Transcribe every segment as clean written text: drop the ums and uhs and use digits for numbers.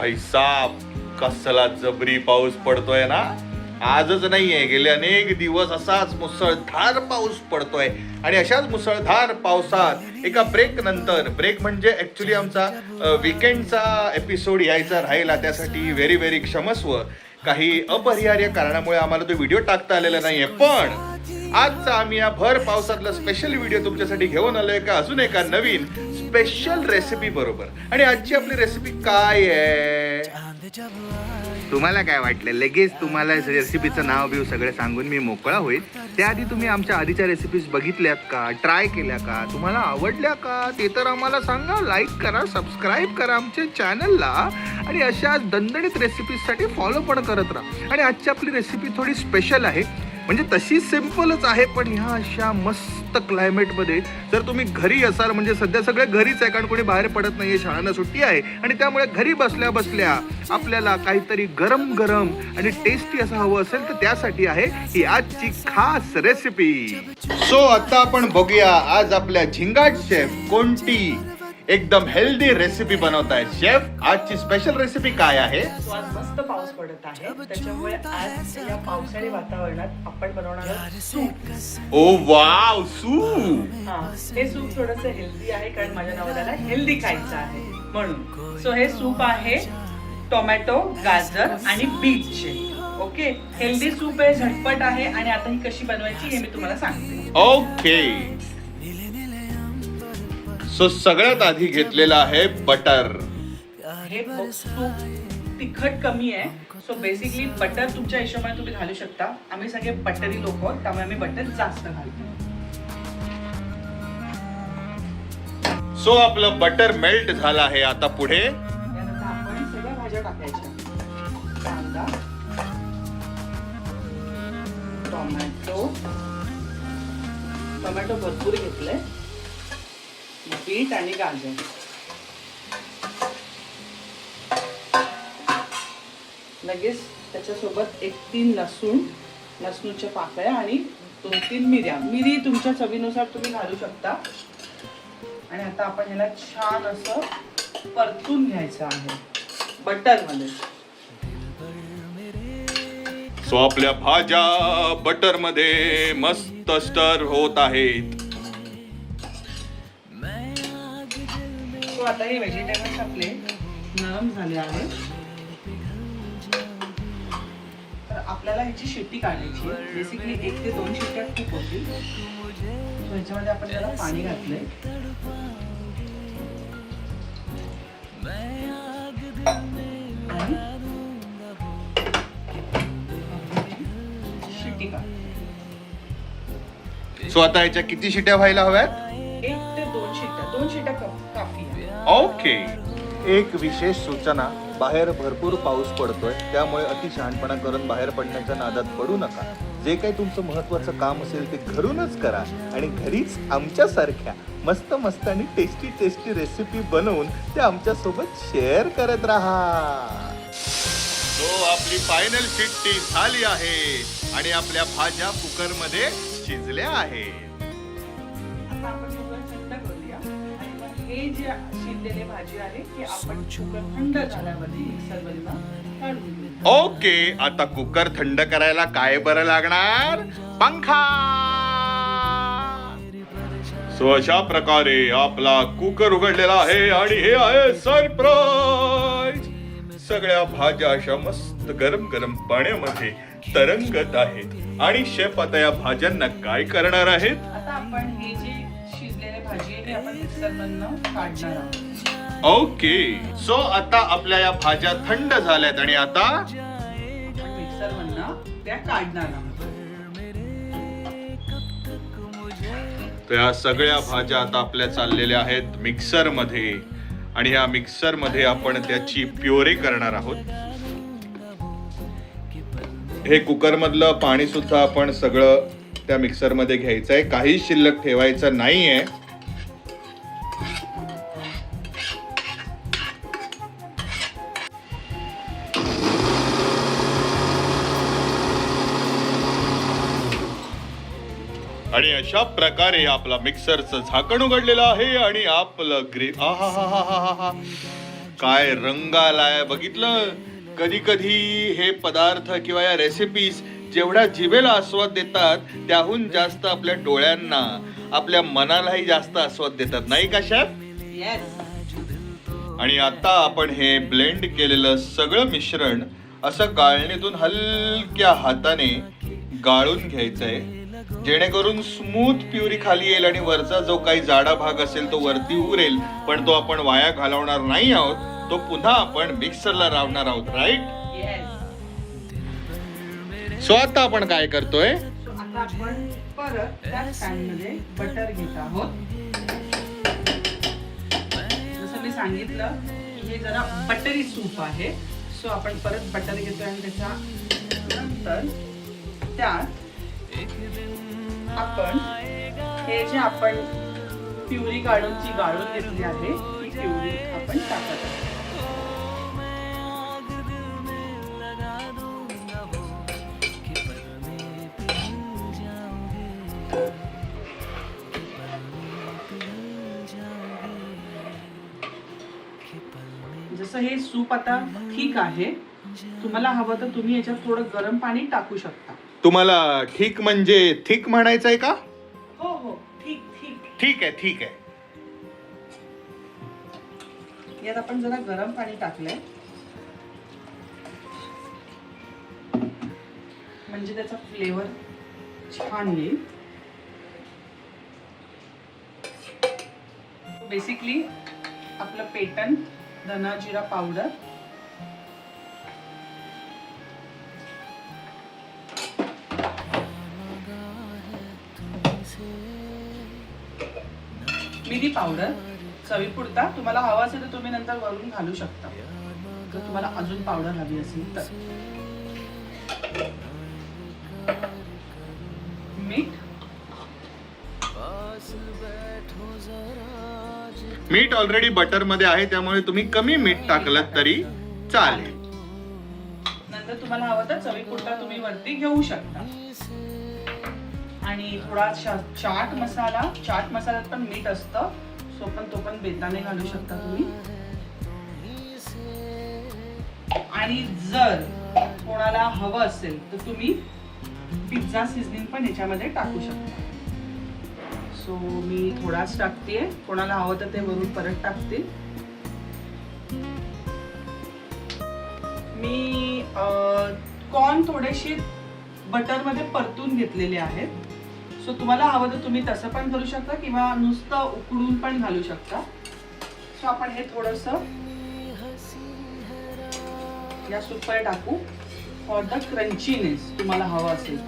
भाई साहब, कसला जबरी पाऊस पडतोय ना. आजच नाहीये, गेले अनेक दिवस असाच मुसळधार पाऊस पडतोय. आणि अशाच मुसळधार पावसात एका ब्रेक नंतर, ब्रेक म्हणजे ऍक्च्युली आमचा वीकेंडचा एपिसोड यायचा राहिला, त्यासाठी व्हेरी व्हेरी क्षमस्व. काही अपरिहार्य कारणामुळे आम्हाला तो व्हिडिओ टाकता आलेला नाहीये, पण आजचा आम्ही या भर पावसातला स्पेशल व्हिडिओ तुमच्यासाठी घेऊन आलोय का अजून एका नवीन स्पेशल रेसिपी बरोबर. आणि आजची आपली रेसिपी काय आहे तुम्हाला काय वाटलं? लगेच तुम्हाला रेसिपीचं नाव बिव सगळं सांगून मी मोकळा होईल. त्याआधी तुम्ही आमच्या आधीच्या रेसिपीज बघितल्यात का, ट्राय केल्या का, तुम्हाला आवडल्या का, ते तर आम्हाला सांगा. लाईक करा, सबस्क्राईब करा आमच्या चॅनलला आणि अशा दणदणीत रेसिपीजसाठी फॉलो पण करत राहा. आणि आजची आपली रेसिपी थोडी स्पेशल आहे, म्हणजे तशी सिम्पलच आहे, पण ह्या अशा मस्त क्लायमेटमध्ये जर तुम्ही घरी असाल, म्हणजे सध्या सगळे घरीच आहे कारण कोणी बाहेर पडत नाहीये, शाळांना सुट्टी आहे, आणि त्यामुळे घरी बसल्या बसल्या आपल्याला काहीतरी गरम गरम आणि टेस्टी असं हवं असेल तर त्यासाठी आहे ही आजची खास रेसिपी. सो आता आपण बघूया आज आपल्या झिंगाट शेफ कोणती एकदम हेल्दी रेसिपी बनवतायत. शेफ, आजची स्पेशल रेसिपी काय आहे? आज मस्त पाऊस पडत आहे, त्याच्यामुळे आज या पावसाळी वातावरणात आपण बनवणार आहोत सूप. ओ वाव, सूप. हे सूप थोडंसं हेल्दी आहे कारण माझ्या नवऱ्याला हेल्दी खायचं आहे म्हणून. सो हे सूप आहे टोमॅटो, गाजर आणि बीटचे. ओके, हेल्दी सूप आहे, झटपट आहे. आणि आता ही कशी बनवायची हे मी तुम्हाला सांगते. ओके, सो सगळ्यात आधी घेतलेला आहे बटर. हे सूप तिखट कमी आहे, सो बेसिकली बटर तुमच्या हिशोबाने तुम्ही घालू शकता. आम्ही सगळे बटरी लोक आहोत, त्यामुळे आम्ही बटर जास्त घालतो. सो आपलं बटर मेल्ट झालं आहे. आता पुढे यानंतर आपण सगळ्या भाज्या टाकायच्या. कांदा, टोमॅटो भरपूर घेतलंय, बीट आणि गाजर. लगेच त्याच्यासोबत 1-3 लसूणच्या पाकळ्या आणि 2-3 मिरी तुमच्या चवीनुसार तुम्ही घालू शकता. आणि आता आपण ह्याला छान असं परतून घ्यायचं आहे बटर मध्ये. सो आपल्या भाज्या बटर मध्ये मस्त स्टर होत आहेत. सो आता हे व्हेजिटेबल्स आपले नरम झाले आहेत, तर आपल्याला ह्याची शिट्टी काढायची. बेसिकली 1 ते 2 शिट्ट्या खूप होतील. सो ह्याच्यामध्ये आपण त्याला पाणी घातलंय आणि शिट्टी काढ. सो आता ह्याच्या किती शिट्या व्हायला हव्यात? 1 ते 2 शिट्ट्या. 2 शिट्ट्या काफी आहे. ओके. एक विशेष सूचना, बाहेर भरपूर पाऊस पडतोय, त्यामुळे अति शहाणपणा करून बाहेर पडण्याच्या नादात पडू नका. जे काही तुमचं महत्वाचं काम असेल ते घरूनच करा आणि घरीच आमच्यासारख्या मस्त मस्त आणि टेस्टी टेस्टी रेसिपी बनवून ते आमच्या सोबत शेअर करत राहा. तो आपली फायनल शिट्टी झाली आहे आणि आपल्या भाज्या कुकर मध्ये शिजल्या आहेत. आता आपण कुकर थंड करूया आणि मग हे जे शिजलेले भाजी आहे ते आपण कुकर थंड झाल्यावरती मिक्सरवरून काढून घेऊ. ओके, आता कुकर थंड करायला काय बरं लागणार? पंखा. सो अशा प्रकारे आपला कुकर उघडलेला आहे आणि हे आहे सरप्राईज. सगळ्या भाज्या अशा मस्त गरम गरम पाण्यामध्ये तरंगत आहेत. आणि शेफ आता या भाज्यांना काय करणार आहेत? आता आपण हे जे शिजलेले भाजी आहे ते आपण मिक्सरमधनं काढणार आहोत. ओके, सो आता आपल्या या भाज्या थंड झाल्यात आणि आता आपण मिक्सरमधनं त्या काढणार आहोत. त्या सगळ्या भाज्या आता आपल्या चाललेल्या आहेत मिक्सर मध्ये आणि ह्या मिक्सर मध्ये आपण त्याची प्युरी करणार आहोत. हे कुकर मधलं पाणी सुद्धा आपण सगळं त्या मिक्सर मध्ये घ्यायचंय, काही शिल्लक ठेवायचं नाहीये. आणि अशा प्रकारे आपला मिक्सरचं झाकण उघडलेलं आहे आणि आपलं काय रंग आलाय बघितलं. कधी कधी हे पदार्थ किंवा या रेसिपीज जेवढ्या जिभेला आस्वाद देतात त्याहून जास्त आपल्या डोळ्यांना, आपल्या मनालाही जास्त आस्वाद देतात, नाही का शेफ? येस. आणि आता आपण हे ब्लेंड केलेलं सगळं मिश्रण असं गाळणीतून हलक्या हाताने गाळून घ्यायचंय, जेणेकरून स्मूथ प्युरी खाली येईल आणि वरचा जो काही जाडा भाग असेल तो वरती उरेल. पण तो आपण वाया घालवणार नाही आहोत, तो पुन्हा आपण मिक्सरला लावणार आहोत, राईट? येस. सो आता आपण काय करतोय? आता आपण परत त्याच पॅनमध्ये बटर घेत आहोत. जसं मी सांगितलं की हे जरा बटरी सूप आहे, सो आपण परत बटर घेतोय आणि त्याच्या नंतर त्यात आपण हे जे आपण प्युरी गाळून घेतली आहे ती प्युरी आपण टाकत आहोत. जसं हे सूप आता ठीक आहे, तुम्हाला हवं तर तुम्ही याच्यात थोडं गरम पाणी टाकू शकता. तुम्हाला ठीक म्हणजे थिक म्हणायचंय का? हो हो, ठीक ठीक. ठीक आहे, ठीक आहे. यात आपण जरा गरम पाणी टाकलंय म्हणजे त्याचा फ्लेवर छान येईल. बेसिकली आपलं पेटन धना जिरा पावडर, मिरी पावडर चवीपुरता. तुम्हाला हवा असेल तर तुम्ही नंतर वरून घालू शकता जर तुम्हाला अजून पावडर हवी असेल तर. मीठ ऑलरेडी बटर मध्ये आहे, त्यामुळे तुम्ही कमी मीठ टाकलं तरी चालेल. नंतर तुम्हाला हवं तर चवीपुरता तुम्ही वरती घेऊ शकता. आणि थोडा चाट मसाल्यात पण मीठ असतं, सो तो पण बेताने घालू शकता तुम्ही. आणि जर कोणाला हवं असेल तर तुम्ही पिझ्झा सीझनिंग पण याच्यामध्ये टाकू शकता. सो मी थोडाच टाकतेय, कोणाला हवं तर ते वरून परत टाकतील. मी कॉर्न थोडेसे बटर मध्ये परतून घेतलेले आहेत, सो तुम्हाला हवं तर तुम्ही तसं पण करू शकता किंवा नुसतं उकडून पण घालू शकता. सो आपण हे थोडस या सूपवर टाकू फॉर द क्रंचीनेस. तुम्हाला हवं असेल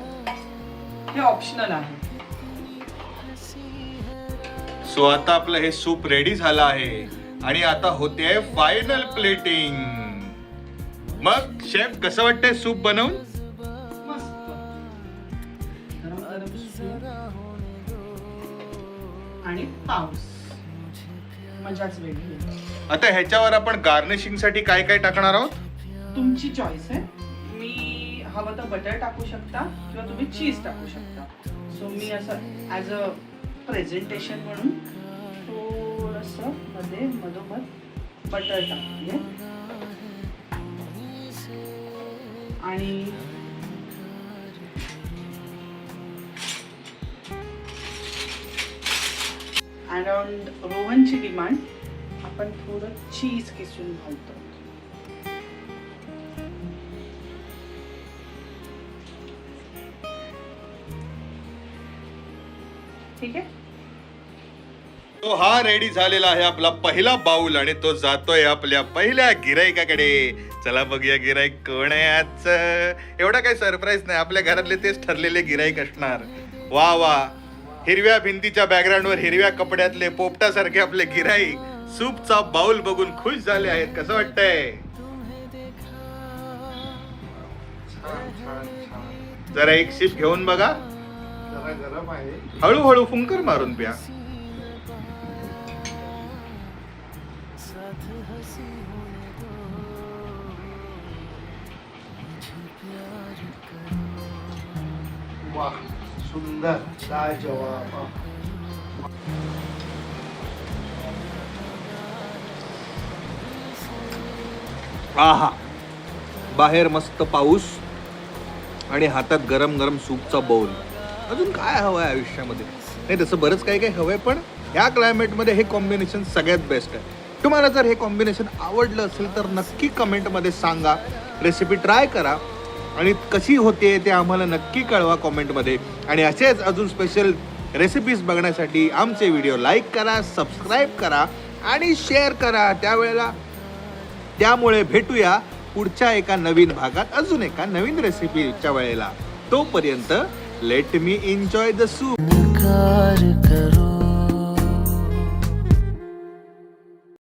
हे ऑप्शनल आहे. सो आता आपलं हे सूप रेडी झालं आहे आणि आता होते फायनल प्लेटिंग. मग शेफ कसं वाटतंय सूप बनवून? मस्त गरम गरम सूप आणि पाऊस, मजाच वेगळी. आता ह्याच्यावर आपण गार्निशिंग साठी काय काय टाकणार आहोत? तुमची चॉईस आहे. मी हवं तर बटर टाकू शकता किंवा तुम्ही चीज टाकू शकता. सो मी असं ॲज अ प्रेझेंटेशन म्हणून थोडंसं मधोमध बटर टाकते आणि अराउंड रोहनची डिमांड आपण थोडं चीज किसून घालतो. ठीक आहे. तो हा रेडी झालेला आहे आपला पहिला बाउल आणि तो जातोय आपल्या पहिल्या गिराईकाकडे. चला बघूया गिराईक कोण आहे आजचं. एवढा काही सरप्राईज नाही, आपल्या घरातले तेच ठरलेले गिराईक असणार. वा वा, हिरव्या भिंतीच्या बॅकग्राऊंडवर हिरव्या कपड्यातले पोपटासारखे आपले गिराईक सूपचा बाउल बघून खुश झाले आहेत. कसं वाटतंय? जरा एक सिप घेऊन बघा. गरम आहे. हळूहळू फुंकर मारून प्या. वाह, सुंदर, लाजवाब. आहा, बाहेर मस्त पाऊस आणि हातात गरम गरम सूपचा बाउल. अजून काय हवं आहे आयुष्यामध्ये? नाही तसं बरंच काही काही हवंय, पण ह्या क्लायमेटमध्ये हे कॉम्बिनेशन सगळ्यात बेस्ट आहे. तुम्हाला जर हे कॉम्बिनेशन आवडलं असेल तर नक्की कमेंटमध्ये सांगा. रेसिपी ट्राय करा आणि कशी होते ते आम्हाला नक्की कळवा कॉमेंटमध्ये. आणि असेच अजून स्पेशल रेसिपीज बघण्यासाठी आमचे व्हिडिओ लाईक करा, सबस्क्राईब करा आणि शेअर करा. त्यामुळे भेटूया पुढच्या एका नवीन भागात अजून एका नवीन रेसिपीच्या वेळेला. तोपर्यंत let me enjoy the soup.